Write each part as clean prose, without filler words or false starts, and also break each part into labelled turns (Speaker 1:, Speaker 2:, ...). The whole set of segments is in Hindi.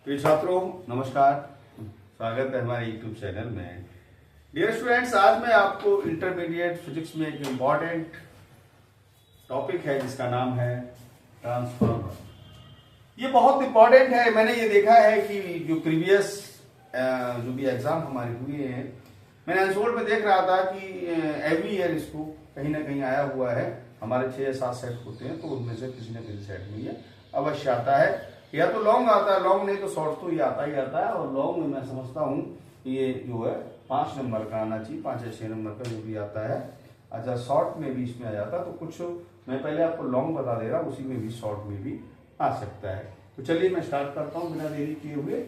Speaker 1: प्रिय छात्रों नमस्कार, स्वागत है हमारे यूट्यूब चैनल में। डियर स्टूडेंट्स, आज मैं आपको इंटरमीडिएट फिजिक्स में एक इम्पॉर्टेंट टॉपिक है जिसका नाम है ट्रांसफार्मर। ये बहुत इम्पॉर्टेंट है। मैंने ये देखा है कि जो प्रीवियस जो भी एग्जाम हमारे हुए हैं, मैंने आंसर में देख रहा था कि एवरी ईयर इसको कहीं ना कहीं आया हुआ है। हमारे 6 या 7 सेट होते हैं तो उनमें से किसी न किसी सेट में ये अवश्य आता है। या तो लॉन्ग आता है, लॉन्ग नहीं तो शॉर्ट तो ये आता ही आता है। और लॉन्ग में मैं समझता हूँ ये जो है 5 नंबर का आना चाहिए, 5 या 6 नंबर का जो भी आता है। अच्छा, शॉर्ट में भी इसमें आ जाता तो कुछ मैं पहले आपको लॉन्ग बता दे रहा हूँ, उसी में भी शॉर्ट में भी आ सकता है। तो चलिए मैं स्टार्ट करता हूँ बिना देरी किए हुए।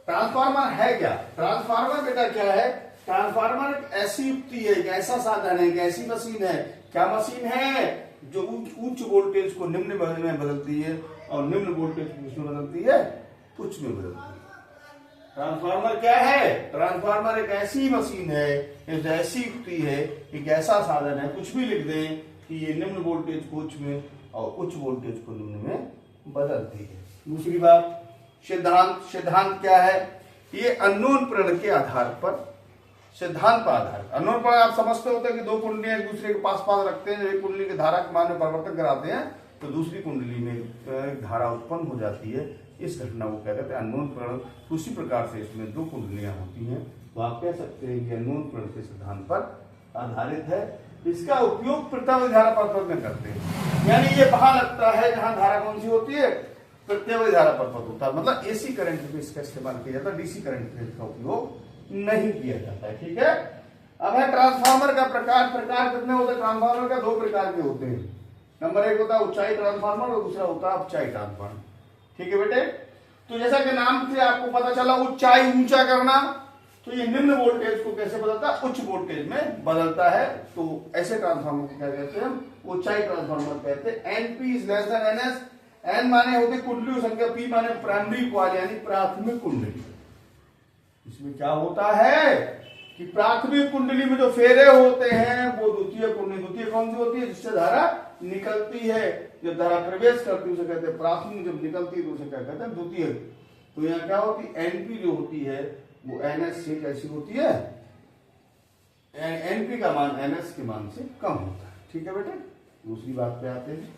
Speaker 1: ट्रांसफार्मर है क्या? ट्रांसफार्मर बेटा क्या है? ट्रांसफार्मर एक ऐसी युक्ति है, एक ऐसा साधन है, एक ऐसी मशीन है। क्या मशीन है? जो उच्च वोल्टेज को निम्न में बदलती है और निम्न वोल्टेज को किसमें बदलती है? उच्च में बदलती है। ट्रांसफार्मर क्या है? ट्रांसफार्मर एक ऐसी मशीन है, एक ऐसी युक्ति है, एक ऐसा साधन है, कुछ भी लिख दें कि ये निम्न वोल्टेज को उच्च में और उच्च वोल्टेज को निम्न में बदलती है। दूसरी बात, सिद्धांत क्या है? ये अननोन प्रेरण के आधार पर, सिद्धांत पर आधारित। अननोन प्रेरण आप समझते होते हैं कि दो कुंडलियां एक दूसरे के पास रखते हैं। जब एक कुंडली की धारा के मान में परिवर्तन कराते हैं तो दूसरी कुंडली में एक धारा उत्पन्न हो जाती है। इस घटना को क्या कहते हैं? अननोन प्रेरण। उसी प्रकार से इसमें दो कुंडलियां होती हैं तो आप कह सकते हैं कि अननोन प्रेरण के सिद्धांत पर आधारित है। इसका उपयोग प्रत्यावर्ती धारा परिपथ में करते हैं। यानी ये वहां लगता है जहां धारा कौन सी होती है? प्रत्यावर्ती धारा परिपथ होता है। मतलब एसी करंट में इसका इस्तेमाल किया जाता है, डीसी करंट में इसका उपयोग नहीं किया जाता है। ठीक है। अब है ट्रांसफार्मर का प्रकार कितने होते हैं? ट्रांसफार्मर का 2 प्रकार के होते हैं। नंबर 1 होता है ऊंचाई ट्रांसफार्मर और दूसरा होता है अपचाई ट्रांसफार्मर। ठीक है बेटे। तो जैसा कि नाम से आपको पता चला, ऊंचाई ऊंचा करना, तो ये निम्न वोल्टेज को कैसे बदलता है? उच्च वोल्टेज में बदलता है। तो ऐसे ट्रांसफार्मर को क्या कहते हैं? ऊंचाई ट्रांसफार्मर कहते हैं। NP is less than NS. N माने होते कुंडली संख्या, पी माने प्राइमरी कॉइल यानी प्राथमिक कुंडली। इसमें क्या होता है कि प्राथमिक कुंडली में जो फेरे होते हैं वो द्वितीय कुंडली। द्वितीय कौन सी होती है? जिससे धारा निकलती है। जब धारा प्रवेश करती है उसे कहते हैं प्राथमिक, जब निकलती है तो उसे क्या कहते हैं? द्वितीय। तो यहाँ क्या होती है? एनपी जो होती है वो एनएस से कैसी होती है? एनपी का मान एनएस के मान से कम होता है। ठीक है बेटे। दूसरी बात पे आते हैं।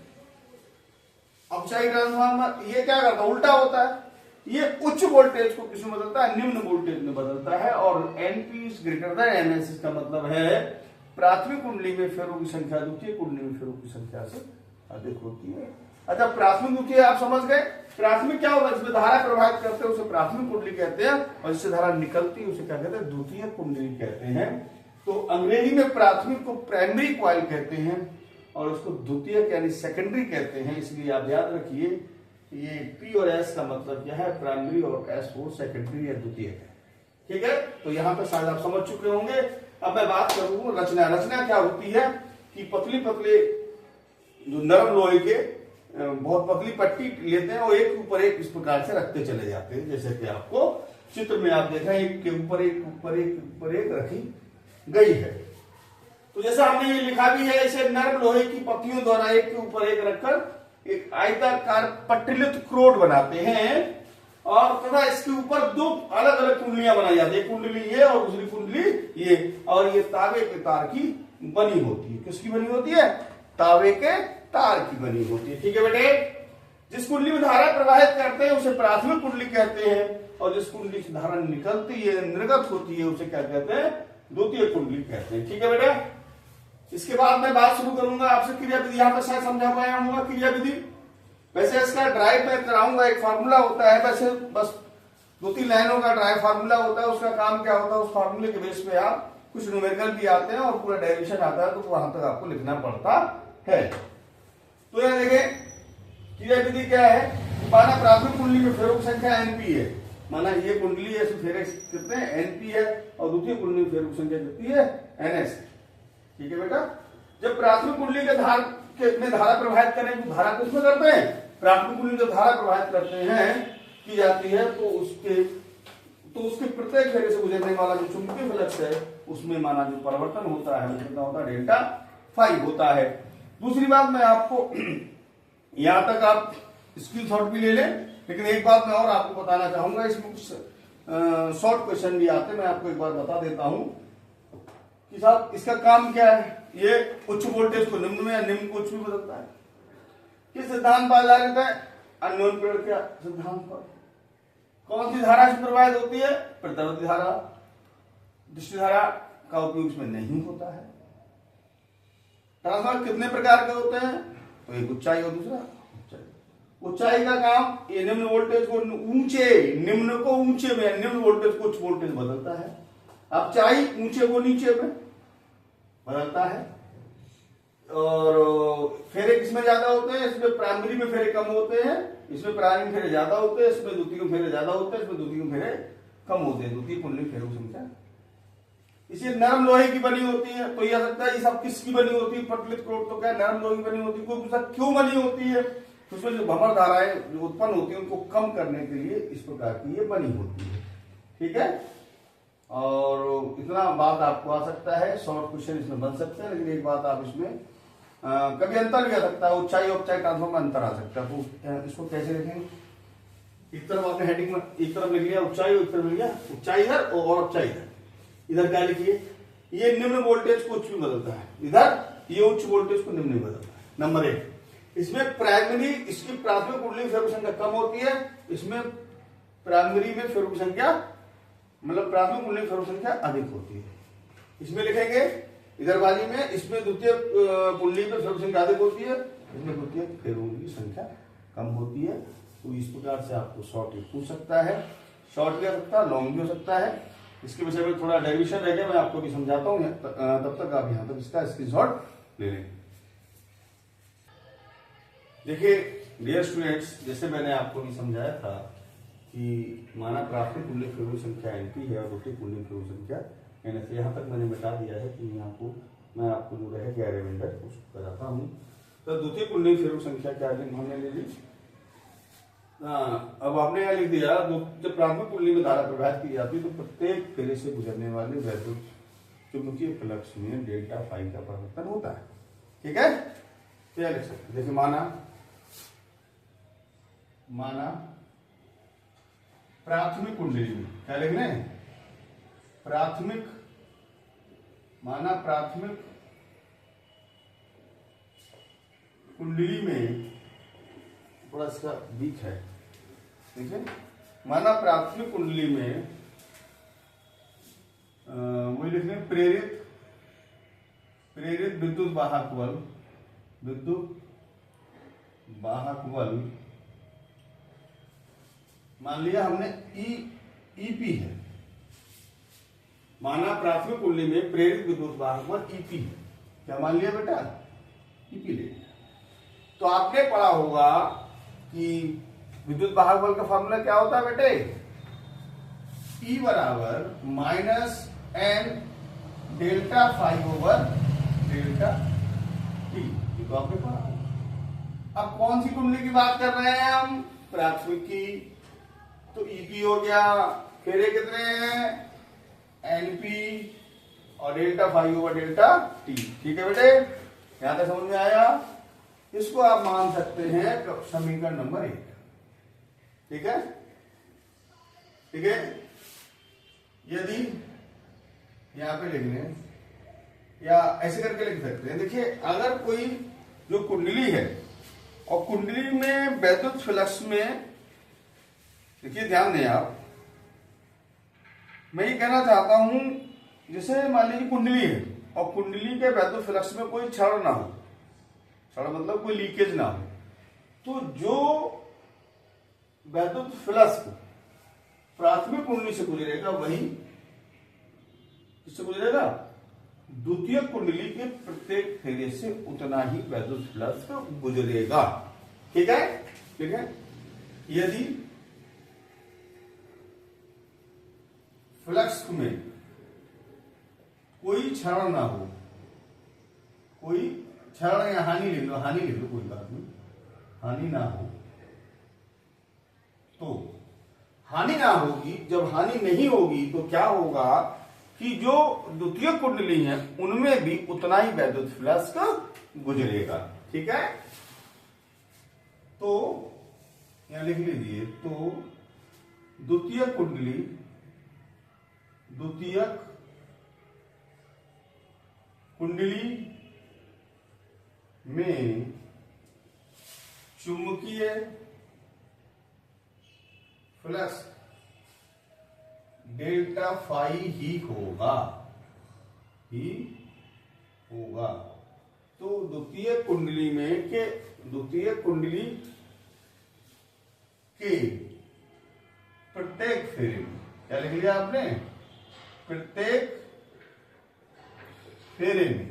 Speaker 1: अपचाई ट्रांसफार्मर ये क्या करता है? उल्टा होता है। ये उच्च वोल्टेज को किसमें बदलता है? निम्न वोल्टेज में बदलता है। और एनपी ग्रेटर देन एनएस, इसका मतलब है प्राथमिक कुंडली में फेरों की संख्या द्वितीय कुंडली में फेरों की संख्या से अधिक होती है। अच्छा, प्राथमिक द्वितीय आप समझ गए। प्राथमिक क्या होगा? जिसमें धारा प्रवाहित करते हैं उसे प्राथमिक कुंडली कहते हैं, और जिससे धारा निकलती है उसे क्या कहते हैं? द्वितीय कुंडली कहते हैं। तो अंग्रेजी में प्राथमिक को प्राइमरी कॉइल कहते हैं और उसको द्वितीयक यानी सेकेंडरी कहते हैं। इसलिए आप याद रखिए, ये पी और एस का मतलब क्या है? प्राइमरी, और एस वो सेकेंडरी या द्वितीयक है। ठीक है। तो यहाँ पे शायद आप समझ चुके होंगे। अब मैं बात करूँ रचना। रचना क्या होती है कि पतली पतले जो नरम लोहे के बहुत पतली पट्टी लेते हैं और एक के ऊपर एक इस प्रकार से रखते चले जाते हैं। जैसे कि आपको चित्र में आप देख रहे हैं, एक के ऊपर एक ऊपर एक ऊपर एक रखी गई है। तो जैसा हमने ये लिखा भी है, इसे नरम लोहे की पत्तियों द्वारा एक के ऊपर एक रखकर एक आयताकार पट्टिलित क्रोड बनाते हैं और तथा इसके ऊपर 2 अलग अलग कुंडलियां बनाई जाती है। एक कुंडली ये और दूसरी कुंडली ये, और ये तांबे के तार की बनी होती है। किसकी बनी होती है? तांबे के तार की बनी होती है। ठीक है बेटे। जिस कुंडली में धारा प्रवाहित करते हैं उसे प्राथमिक कुंडली कहते हैं, और जिस कुंडली से धारा निकलती है, निर्गत होती है, उसे क्या कहते हैं? द्वितीय कुंडली कहते हैं। ठीक है बेटा। इसके बाद मैं बात शुरू करूंगा आपसे क्रिया विधि। यहां पर शायद समझा पाया हूँ क्रिया विधि। वैसे इसका ड्राइव में कराऊंगा, एक फार्मूला होता है। वैसे बस 2-3 लाइनों का ड्राइव फार्मूला होता है। उसका काम क्या होता है? उस फार्मूले के बेस पे आप कुछ न्यूमेरिकल भी आते हैं और पूरा डेरिवेशन आता है, तो वहां तक आपको लिखना पड़ता है। तो यह देखें, क्रिया विधि क्या है? माना प्राथमिक कुंडली में फेरों की संख्या एनपी है। माना ये कुंडली है, फेरे कितने? एनपी है, और द्वितीय कुंडली में फेरों की संख्या कितनी है? एनएस। ठीक है बेटा। जब प्राथमिक कुंडली के में धारा प्रवाहित करें तो धारा किसमें करते हैं? प्राथमिक कुंडली जो धारा प्रवाहित करते हैं की जाती है तो उसके प्रत्येक फेरे से गुजरने वाला जो चुंबकीय फ्लक्स है उसमें माना जो परिवर्तन होता है वो कितना होता है? डेल्टा फाई होता है। दूसरी बात मैं आपको यहां तक आप स्किल थॉट भी ले लें लेकिन एक बात मैं और आपको बताना चाहूंगा, इसमें कुछ शॉर्ट क्वेश्चन भी आते हैं, मैं आपको एक बार बता देता हूं कि साहब इसका काम क्या है। ये उच्च वोल्टेज को निम्न में या निम्न को उच्च में बदलता है। किस सिद्धांत पर आधारित है? अननोन पीरियड के सिद्धांत पर। कौन सी धारा से प्रवाहित होती है? प्रतिवर्ती धारा। दृष्टि धारा का उपयोग इसमें नहीं होता है। ट्रांसफार्मर कितने प्रकार के होते हैं? तो एक ऊंचाई और दूसरा ऊंचाई। ऊंचाई का काम ये निम्न वोल्टेज को ऊंचे, निम्न को ऊंचे में, निम्न वोल्टेज को उच्च वोल्टेज बदलता है। अपचाई ऊंचे को नीचे में बदलता है। और फेरे किसमें ज्यादा होते हैं? इसमें प्राइमरी में फेरे कम होते हैं, इसमें प्राइमरी में फेरे ज्यादा होते हैं, इसमें द्वितीय में फेरे ज्यादा होते हैं, इसमें द्वितीय में फेरे कम होते हैं। द्वितीय कुंडली फेरों की संख्या। इसी नरम लोहे की बनी होती है। तो यह सकता है ये सब किसकी बनी होती है? प्रचलित क्रोट तो क्या नरम लोहे की बनी होती है। कोई पूछा क्यों बनी होती है? तो उसमें जो भंवर धाराएं जो उत्पन्न होती है उनको कम करने के लिए इस प्रकार की ये बनी होती है। ठीक है, और इतना बात आपको आ सकता है। शॉर्ट क्वेश्चन इसमें बन सकते हैं, लेकिन एक बात आप इसमें कभी अंतर भी आ सकता है। ऊंचाई और ऊंचाई ट्रांसफॉर्म में अंतर आ सकता है। तो इसको कैसे लिखेंगे? एक तरफ आपने हेडिंग में एक तरफ लिख लिया ऊंचाई, एक तरफ लिख लिया ऊंचाई इधर और ऊंचाई इधर। इधर क्या लिखिए? ये निम्न वोल्टेज को उच्च में बदलता है, इधर ये उच्च वोल्टेज को निम्न में बदलता है। नंबर 1, इसमें प्राइमरी, इसकी प्राथमिक कुंडली फेरों की संख्या कम होती है, इसमें प्राइमरी में फेरों की संख्या मतलब प्राथमिक कुंडली फेरों की संख्या अधिक होती है। इसमें लिखेंगे इधर बाजी में, इसमें द्वितीय कुंडली में फेरों की संख्या अधिक होती है, इसमें द्वितीय फेरों की संख्या कम होती है। तो इस प्रकार से आपको शॉर्ट पूछ सकता है, शॉर्ट भी हो सकता है, लॉन्ग भी हो सकता है। इसके विषय में थोड़ा डेरिवेशन रह गया, मैं आपको भी समझाता हूँ, तब तक आप यहाँ तक इसका स्क्रीनशॉट ले लें। देखिए डियर स्टूडेंट्स, जैसे मैंने आपको भी समझाया था कि माना प्राथमिक कुंडली फेरों संख्या NP है और द्वितीय कुंडली फेरों संख्या NS। यहाँ तक मैंने बता दिया है कि यहाँ को मैं आपको जो रह गया रिमाइंडर उसको कराता हूँ। तो द्वितीय कुंडली फेरों संख्या क्या है हमने ले ली। अब आपने यहाँ लिख दिया, जब प्राथमिक कुंडली में धारा प्रवाहित की जाती है तो प्रत्येक फेरे से गुजरने वाले वैद्युत चुंबकीय फ्लक्स में डेल्टा फाई का परिवर्तन होता है। ठीक है, क्या लिख सकते? देखिए माना प्राथमिक कुंडली में क्या लिख रहे हैं? माना प्राथमिक कुंडली में, थोड़ा इसका वीक है, ठीक है। माना प्राथमिक कुंडली में वही लिख रहे हैं प्रेरित विद्युत वाहक बल मान लिया हमने ईपी है। माना प्राथमिक कुंडली में प्रेरित विद्युत वाहक बल ईपी है। क्या मान लिया बेटा? ईपी ले लिया। तो आपने पढ़ा होगा कि विद्युत वाहक बल का फॉर्मूला क्या होता है बेटे? E बराबर -n delta phi over delta T. ये तो आपने पढ़ा। अब कौन सी कुंडली की बात कर रहे हैं हम? प्राथमिक की। तो ईपी हो गया, फेरे कितने हैं? NP और delta phi over delta T. ठीक है बेटे, यहां तक समझ में आया? इसको आप मान सकते हैं समीकरण नंबर 1। ठीक है, ठीक है। यदि यहां पे लिख लें या ऐसे करके लिख सकते हैं। देखिए अगर कोई जो कुंडली है और कुंडली में वैद्युत फ्लक्स में, देखिए ध्यान दें आप, मैं ये कहना चाहता हूं जैसे मान लीजिए कुंडली है और कुंडली के वैद्युत फ्लक्स में कोई क्षरण ना हो, क्षरण मतलब कोई लीकेज ना हो, तो जो वैद्युत फ्लक्स प्राथमिक कुंडली से गुजरेगा वही किससे गुजरेगा? द्वितीय कुंडली के प्रत्येक फेरे से उतना ही वैद्युत फ्लक्स गुजरेगा। ठीक है, ठीक है। यदि फ्लक्स में कोई क्षरण ना हो, कोई क्षरण या हानि लिख लो, हानि लिख लो, कोई बात नहीं, हानि ना हो, तो हानि ना होगी। जब हानि नहीं होगी तो क्या होगा कि जो द्वितीय कुंडली है उनमें भी उतना ही वैद्युत फ्लक्स गुजरेगा। ठीक है, तो यहां लिख लीजिए। तो द्वितीयक कुंडली में चुंबकीय फ्लक्स डेल्टा फाई ही होगा। तो द्वितीय कुंडली के प्रत्येक फेरे में, क्या लिख लिया आपने, प्रत्येक फेरे में,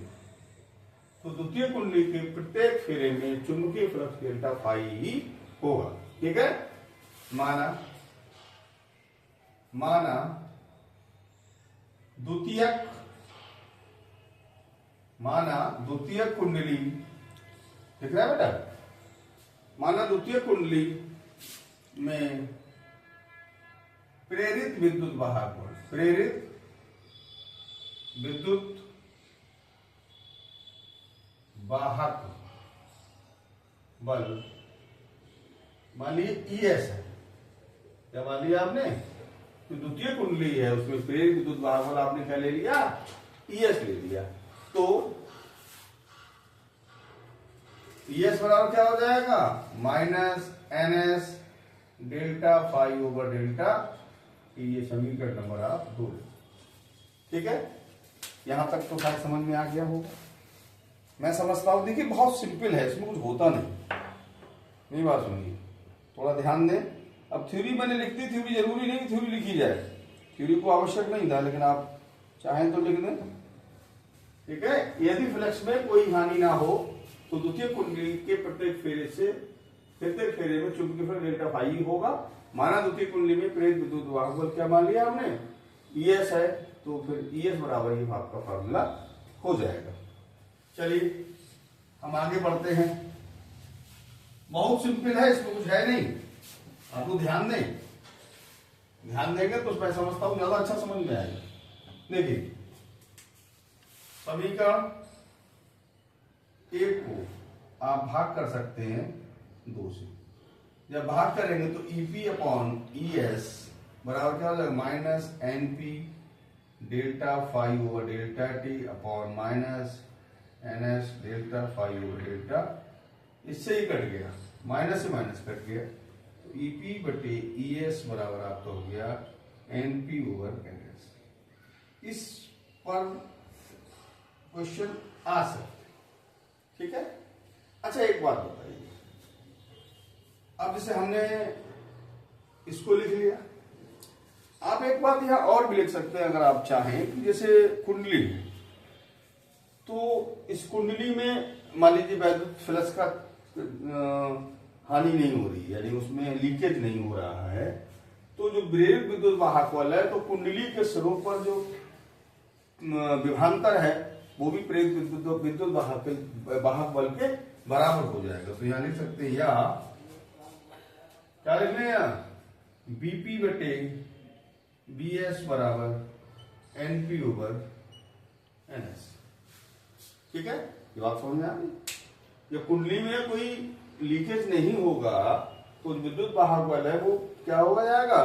Speaker 1: तो द्वितीय कुंडली के प्रत्येक फेरे में चुंबकीय फ्लक्स डेल्टा फाई ही होगा। ठीक है, माना द्वितीयक कुंडली, दिख रहा है बेटा, माना द्वितीय कुंडली में प्रेरित विद्युत वाहक बल, मान लीजिए ES है, क्या मान लिया आपने, तो द्वितीय कुंडली है, उसमें प्रेरित विद्युत वाहक बल आपने क्या ले लिया, ES ले लिया। तो ES बराबर क्या हो जाएगा, -NS delta phi over delta, ये समीकरण नंबर आप 2। ठीक है, यहां तक तो शायद समझ में आ गया होगा, मैं समझता हूं। देखिए बहुत सिंपल है, इसमें कुछ होता नहीं बात सुनिए, थोड़ा ध्यान दें। अब थ्योरी मैंने लिख दी, थ्योरी जरूरी नहीं थ्योरी लिखी जाए, थ्योरी को आवश्यक नहीं था, लेकिन आप चाहें तो लिख दें। ठीक है, यदि फ्लक्स में कोई हानि ना हो तो द्वितीय कुंडली के प्रत्येक फेरे में चुंबकीय फ्लक्स डेल्टा फाई होगा। माना द्वितीय कुंडली में प्रेरित विद्युत वाहक बल क्या मान लिया हमने, ES है, तो फिर ES बराबर ये आपका फार्मूला हो जाएगा। चलिए हम आगे बढ़ते हैं, बहुत सिंपल है, इसमें कुछ है नहीं, आप लोग ध्यान देंगे तो मैं समझता हूं ज्यादा अच्छा समझ में आएगा। देखिए समीकरण 1 को आप भाग कर सकते हैं 2 से, जब भाग करेंगे तो EP/ES बराबर क्या हो जाएगा, -NP delta phi over delta T upon -NS delta phi over delta, इससे ही कट गया, माइनस से माइनस कट गया, तो EP/ES बराबर आपका हो गया NP ओवर NS। इस पर क्वेश्चन आ सकते, ठीक है। अच्छा एक बात बताइए, अब जैसे हमने इसको लिख लिया, आप एक बात यहां और भी लिख सकते हैं अगर आप चाहें कि जैसे कुंडली, तो इस कुंडली में मान लीजिए वैद्युत फ्लक्स का हानि नहीं हो रही है, यानी उसमें लीकेज नहीं हो रहा है, तो जो प्रेरित विद्युत वाहक बल है, तो कुंडली के सिरों पर जो विभवांतर है वो भी प्रेरित विद्युत वाहक बल के बराबर हो जाएगा। तो यहां लिख सकते हैं, या क्या लिख लें, BP/BS बराबर NP ओवर NS। ठीक है, ये बात समझ में आ गई। जब कुंडली में कोई लीकेज नहीं होगा तो विद्युत वाहक बल है वो क्या हो जाएगा,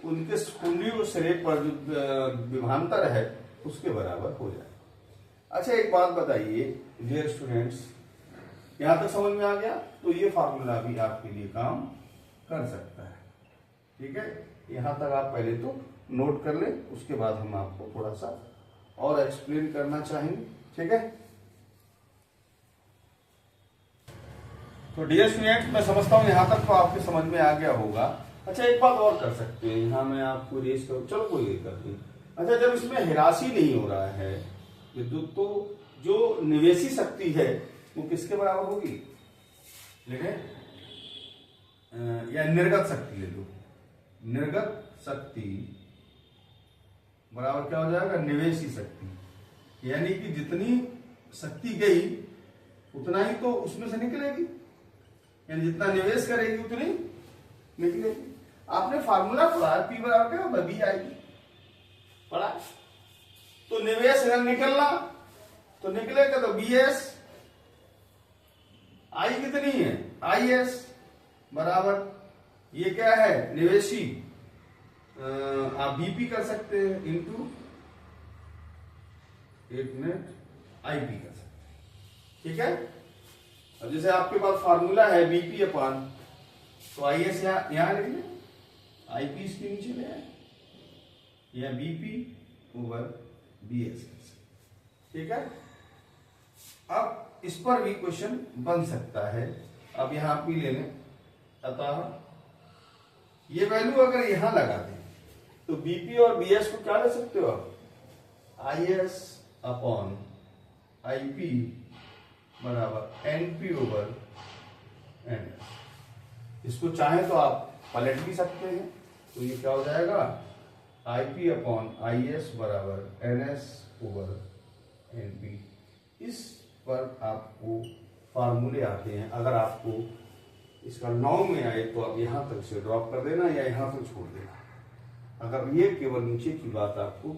Speaker 1: उनके कुंडली के सिरे पर जो विभवांतर है उसके बराबर हो जाएगा। अच्छा एक बात बताइए डियर स्टूडेंट्स, यहां तक समझ में आ गया, तो ये फार्मूला भी आपके लिए काम कर सकता है। ठीक है, यहां तक आप पहले तो नोट कर लें, उसके बाद हम आपको थोड़ा सा और एक्सप्लेन करना चाहेंगे। ठीक है, तो डियर स्टूडेंट्स मैं समझता हूं यहां तक तो आपके समझ में आ गया होगा। अच्छा एक बात और कर सकते हैं, यहां मैं आपको रेस करूं, चलो कोई दिक्कत नहीं। अच्छा जब इसमें हिरासी नहीं हो रहा है विद्युत, तो जो निवेशी शक्ति है वो किसके बराबर होगी, लिखे या निर्गत शक्ति ले लो, निर्गत शक्ति बराबर क्या हो जाएगा, निवेशी शक्ति, यानी कि जितनी शक्ति गई उतना ही तो उसमें से निकलेगी, यानी जितना निवेश करेगी उतनी निकलेगी। आपने फार्मूला पढ़ा, P बराबर क्या, B आएगी, पढ़ा, तो निवेश अगर निकलना तो निकलेगा तो BS, आई कितनी है, IS बराबर ये क्या है निवेशी, आप बीपी कर सकते हैं इंटू एक मिनट आईपी कर सकते हैं, ठीक है। अब जैसे आपके पास फार्मूला है बीपी अपान, तो आईएस यहां लिख लें, आईपी इसके नीचे ले आए, या बीपी ओवर बीएस, ठीक है। अब इस पर भी क्वेश्चन बन सकता है। अब यहां पी ले लें, अतः ये वैल्यू अगर यहां लगा दें तो बीपी और बीएस को क्या ले सकते हो आप, आईएस अपॉन आईपी बराबर एनपी ओवर एनएस। इसको चाहे तो आप पलट भी सकते हैं, तो ये क्या हो जाएगा, आईपी अपॉन आईएस बराबर एनएस ओवर एनपी। इस पर आपको फार्मूले आते हैं, अगर आपको इसका 9 में आए तो आप यहां तक से ड्रॉप कर देना या यहां तक छोड़ देना। अगर ये केवल नीचे की बात आपको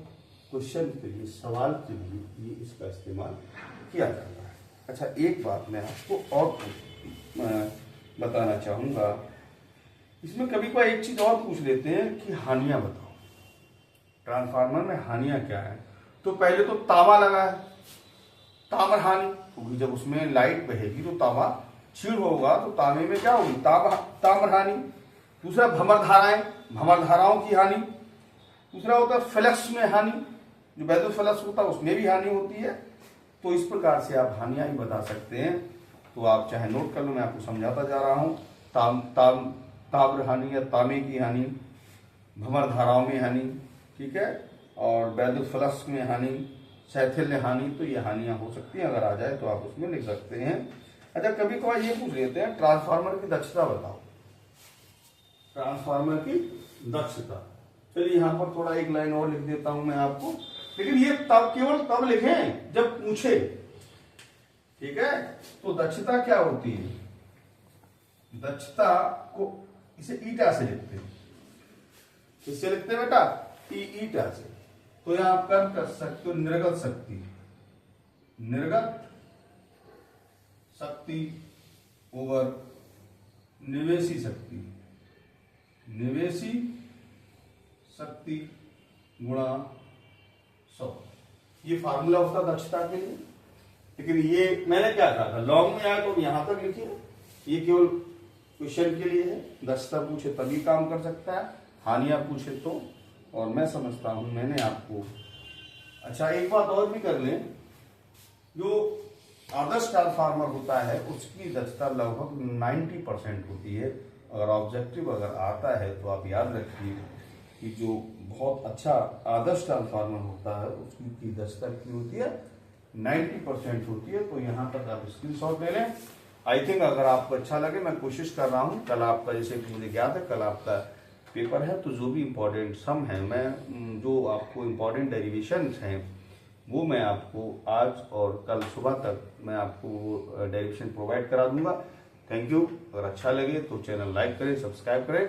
Speaker 1: क्वेश्चन के लिए, सवाल के लिए ये इसका इस्तेमाल किया जाता है। अच्छा, एक बात मैं आपको और बताना चाहूंगा, इसमें कभी कोई एक चीज और पूछ लेते हैं कि हानियां बताओ, ट्रांसफार्मर में हानियां क्या है। तो पहले तो तांबा लगा है, ताम्र हानि, क्योंकि जब उसमें लाइट बहेगी तो तांबा क्षीण होगा, तो तांबे में क्या होगी, ताम्र हानि। दूसरा भंवर धाराएं, भंवर धाराओं की हानि। दूसरा होता है फ्लक्स में हानि, जो वैद्युत फ्लक्स होता है उसमें भी हानि होती है। तो इस प्रकार से आप हानियां ही बता सकते हैं। तो आप चाहे नोट कर लो, मैं आपको समझाता जा रहा हूं। ताम्र हानि या तांबे की हानि, भंवर धाराओं में हानि, ठीक है, और वैद्युत फ्लक्स में हानि, शैथिल्य हानि। तो ये हानियां हो सकती हैं, अगर आ जाए तो आप उसमें लिख सकते हैं। अच्छा, कभी कभार ये पूछ लेते हैं ट्रांसफार्मर की दक्षता बताओ, ट्रांसफार्मर की दक्षता। चलिए यहां पर थोड़ा एक लाइन और लिख देता हूं मैं आपको, लेकिन ये तब केवल तब लिखें जब पूछे, ठीक है। तो दक्षता क्या होती है, दक्षता को इसे ईटा से लिखते हैं। किससे लिखते हैं बेटा, ईटा से। तो यहां आप कर सकते हो निर्गत शक्ति, निर्गत शक्ति ओवर निवेशी शक्ति, निवेशी शक्ति गुणा 100। ये फार्मूला होता दक्षता के लिए। लेकिन ये मैंने क्या कहा था, लॉन्ग में आया तो यहां तक लिखिए, ये केवल क्वेश्चन के लिए है। दक्षता पूछे तभी काम कर सकता है, हानियां पूछे तो। और मैं समझता हूं मैंने आपको, अच्छा एक बात और भी कर लें, जो आदर्श ट्रांसफार्मर होता है उसकी दक्षता लगभग 90% होती है। अगर ऑब्जेक्टिव अगर आता है तो आप याद रखिए कि जो बहुत अच्छा आदर्श ट्रांसफार्मर होता है उसकी दक्षता कितनी होती है, 90% होती है। तो यहां तक आप स्क्रीनशॉट ले लें। आई थिंक अगर आपको अच्छा लगे, मैं कोशिश कर रहा हूं, कल आपका जैसे मुझे ज्ञात है कल आपका पेपर है, तो जो भी इम्पोर्टेंट सम है, मैं जो आपको इम्पोर्टेंट डेरिवेशन हैं वो मैं आपको आज और कल सुबह तक मैं आपको डेरिवेशन प्रोवाइड करा दूंगा। Thank you. अगर अच्छा लगे तो चैनल लाइक करें, सब्सक्राइब करें।